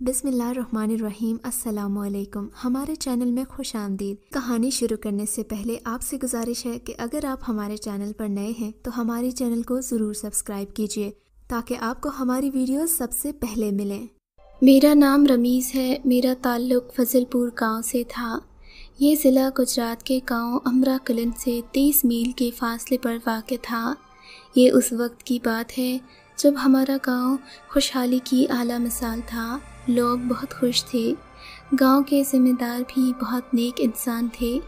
بسم اللہ الرحمن الرحیم۔ السلام علیکم۔ ہمارے چینل میں خوش آمدید۔ کہانی شروع کرنے سے پہلے آپ سے گزارش ہے کہ اگر آپ ہمارے چینل پر نئے ہیں تو ہمارے چینل کو ضرور سبسکرائب کیجیے تاکہ آپ کو ہماری ویڈیوز سب سے پہلے ملیں۔ میرا نام رمیز ہے۔ میرا تعلق فضل پور گاؤں سے تھا۔ یہ ضلع گجرات کے گاؤں امرا کلن سے 30 میل کے فاصلے پر واقع تھا۔ یہ اس وقت کی بات ہے جب ہمارا گاؤں خوشحالی کی اعلیٰ مثال تھا۔ لوگ بہت خوش تھے۔ گاؤں کے ذمہ دار بھی بہت نیک انسان تھے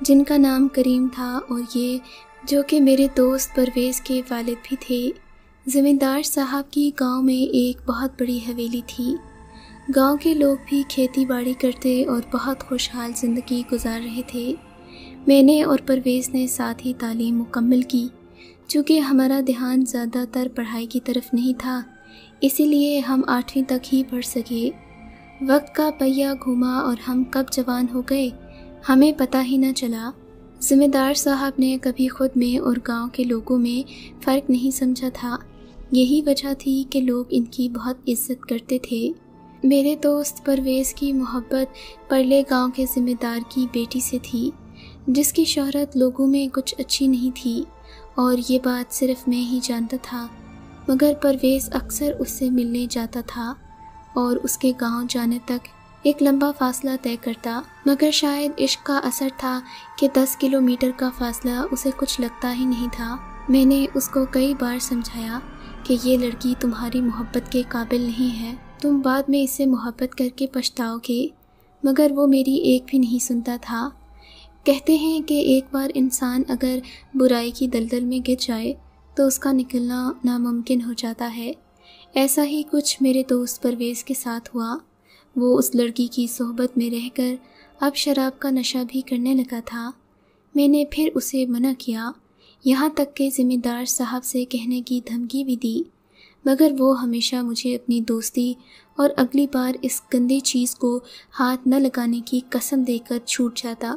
جن کا نام کریم تھا، اور یہ جو کہ میرے دوست پرویز کے والد بھی تھے۔ ذمہ دار صاحب کی گاؤں میں ایک بہت بڑی حویلی تھی۔ گاؤں کے لوگ بھی کھیتی باڑی کرتے اور بہت خوشحال زندگی گزار رہے تھے۔ میں نے اور پرویز نے ساتھ ہی تعلیم مکمل کی۔ چونکہ ہمارا دھیان زیادہ تر پڑھائی کی طرف نہیں تھا، اسی لیے ہم 8ویں تک ہی پڑھ سکے۔ وقت کا پہیہ گھوما اور ہم کب جوان ہو گئے ہمیں پتہ ہی نہ چلا۔ ذمہ دار صاحب نے کبھی خود میں اور گاؤں کے لوگوں میں فرق نہیں سمجھا تھا۔ یہی وجہ تھی کہ لوگ ان کی بہت عزت کرتے تھے۔ میرے دوست پرویز کی محبت پرلے گاؤں کے ذمہ دار کی بیٹی سے تھی، جس کی شہرت لوگوں میں کچھ اچھی نہیں تھی، اور یہ بات صرف میں ہی جانتا تھا، مگر پرویز اکثر اس سے ملنے جاتا تھا اور اس کے گاؤں جانے تک ایک لمبا فاصلہ طے کرتا، مگر شاید عشق کا اثر تھا کہ 10 کلومیٹر کا فاصلہ اسے کچھ لگتا ہی نہیں تھا۔ میں نے اس کو کئی بار سمجھایا کہ یہ لڑکی تمہاری محبت کے قابل نہیں ہے، تم بعد میں اس سے محبت کر کے پچھتاؤ گے، مگر وہ میری ایک بھی نہیں سنتا تھا۔ کہتے ہیں کہ ایک بار انسان اگر برائی کی دلدل میں گر جائے تو اس کا نکلنا ناممکن ہو جاتا ہے۔ ایسا ہی کچھ میرے دوست پرویز کے ساتھ ہوا۔ وہ اس لڑکی کی صحبت میں رہ کر اب شراب کا نشہ بھی کرنے لگا تھا۔ میں نے پھر اسے منع کیا، یہاں تک کہ ذمہ دار صاحب سے کہنے کی دھمکی بھی دی، مگر وہ ہمیشہ مجھے اپنی دوستی اور اگلی بار اس گندی چیز کو ہاتھ نہ لگانے کی قسم دے کر چھوٹ جاتا،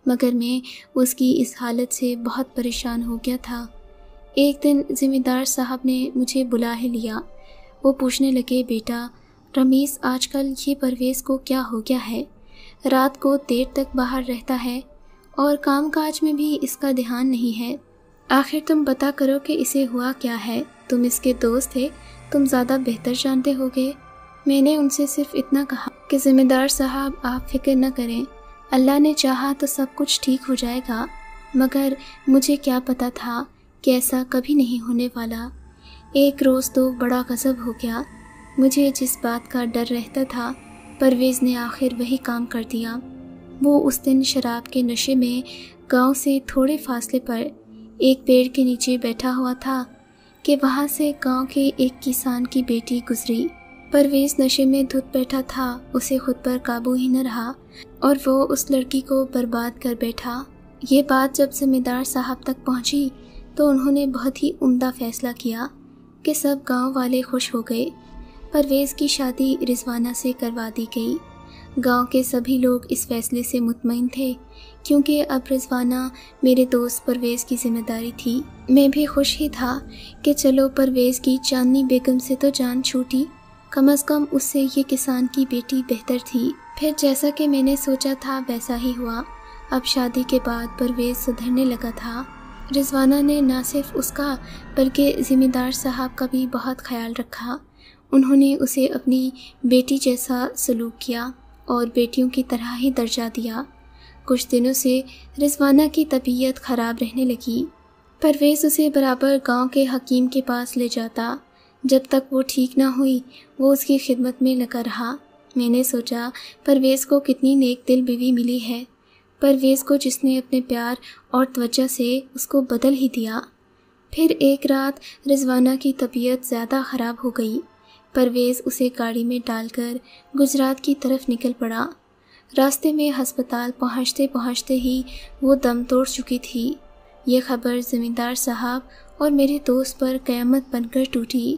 مگر میں اس کی اس حالت سے بہت پریشان ہو گیا تھا۔ ایک دن ذمہ دار صاحب نے مجھے بلا ہی لیا۔ وہ پوچھنے لگے، بیٹا رمیز، آج کل یہ پرویز کو کیا ہو گیا ہے؟ رات کو دیر تک باہر رہتا ہے اور کام کاج میں بھی اس کا دھیان نہیں ہے۔ آخر تم پتہ کرو کہ اسے ہوا کیا ہے، تم اس کے دوست تھے، تم زیادہ بہتر جانتے ہوگے۔ میں نے ان سے صرف اتنا کہا کہ ذمہ دار صاحب آپ فکر نہ کریں، اللہ نے چاہا تو سب کچھ ٹھیک ہو جائے گا، مگر مجھے کیا پتہ تھا کہ ایسا کبھی نہیں ہونے والا۔ ایک روز تو بڑا غضب ہو گیا۔ مجھے جس بات کا ڈر رہتا تھا، پرویز نے آخر وہی کام کر دیا۔ وہ اس دن شراب کے نشے میں گاؤں سے تھوڑے فاصلے پر ایک پیڑ کے نیچے بیٹھا ہوا تھا کہ وہاں سے گاؤں کے ایک کسان کی بیٹی گزری۔ پرویز نشے میں دھت بیٹھا تھا، اسے خود پر قابو ہی نہ رہا اور وہ اس لڑکی کو برباد کر بیٹھا۔ یہ بات جب ذمہ دار صاحب تک پہنچی تو انہوں نے بہت ہی عمدہ فیصلہ کیا کہ سب گاؤں والے خوش ہو گئے۔ پرویز کی شادی رضوانہ سے کروا دی گئی۔ گاؤں کے سبھی لوگ اس فیصلے سے مطمئن تھے، کیونکہ اب رضوانہ میرے دوست پرویز کی ذمہ داری تھی۔ میں بھی خوش ہی تھا کہ چلو پرویز کی چاندنی بیگم سے تو جان چھوٹی، کم از کم اس سے یہ کسان کی بیٹی بہتر تھی۔ پھر جیسا کہ میں نے سوچا تھا ویسا ہی ہوا۔ اب شادی کے بعد پرویز سدھرنے لگا تھا۔ رضوانہ نے نہ صرف اس کا بلکہ ذمہ دار صاحب کا بھی بہت خیال رکھا۔ انہوں نے اسے اپنی بیٹی جیسا سلوک کیا اور بیٹیوں کی طرح ہی درجہ دیا۔ کچھ دنوں سے رضوانہ کی طبیعت خراب رہنے لگی۔ پرویز اسے برابر گاؤں کے حکیم کے پاس لے جاتا۔ جب تک وہ ٹھیک نہ ہوئی وہ اس کی خدمت میں لگا رہا۔ میں نے سوچا پرویز کو کتنی نیک دل بیوی ملی ہے، پرویز کو جس نے اپنے پیار اور توجہ سے اس کو بدل ہی دیا۔ پھر ایک رات رضوانہ کی طبیعت زیادہ خراب ہو گئی۔ پرویز اسے گاڑی میں ڈال کر گجرات کی طرف نکل پڑا۔ راستے میں ہسپتال پہنچتے پہنچتے ہی وہ دم توڑ چکی تھی۔ یہ خبر ذمہ دار صاحب اور میرے دوست پر قیامت بن کر ٹوٹی۔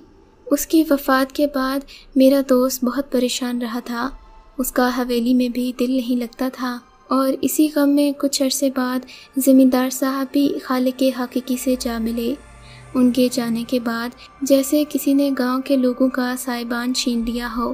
اس کی وفات کے بعد میرا دوست بہت پریشان رہا تھا۔ اس کا حویلی میں بھی دل نہیں لگتا تھا، اور اسی غم میں کچھ عرصے بعد ذمہ دار صاحب بھی خالق حقیقی سے جا ملے۔ ان کے جانے کے بعد جیسے کسی نے گاؤں کے لوگوں کا سائبان چھین لیا ہو،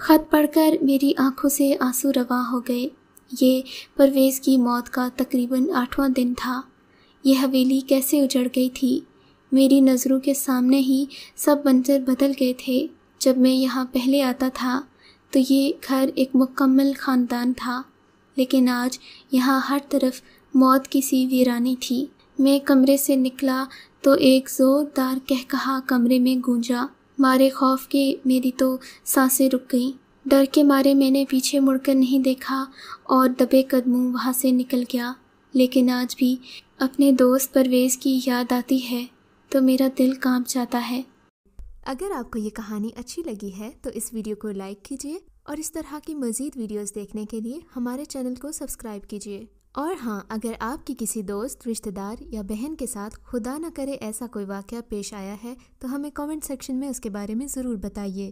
خط پڑھ کر میری آنکھوں سے آنسو رواں ہو گئے۔ یہ پرویز کی موت کا تقریباً 8واں دن تھا۔ یہ حویلی کیسے اجڑ گئی تھی۔ میری نظروں کے سامنے ہی سب منظر بدل گئے تھے۔ جب میں یہاں پہلے آتا تھا تو یہ گھر ایک مکمل خاندان تھا، لیکن آج یہاں ہر طرف موت کی سی ویرانی تھی۔ میں کمرے سے نکلا تو ایک زوردار قہقہا کمرے میں گونجا۔ مارے خوف کے میری تو سانسیں رک گئیں۔ ڈر کے مارے میں نے پیچھے مڑ کر نہیں دیکھا اور دبے قدموں وہاں سے نکل گیا۔ لیکن آج بھی اپنے دوست پرویز کی یاد آتی ہے تو میرا دل کانپ جاتا ہے۔ اگر آپ کو یہ کہانی اچھی لگی ہے تو اس ویڈیو کو لائک کیجیے اور اس طرح کی مزید ویڈیوز دیکھنے کے لیے ہمارے چینل کو سبسکرائب کیجیے۔ اور ہاں، اگر آپ کی کسی دوست، رشتہ دار یا بہن کے ساتھ خدا نہ کرے ایسا کوئی واقعہ پیش آیا ہے تو ہمیں کامنٹ سیکشن میں اس کے بارے میں ضرور بتائیے۔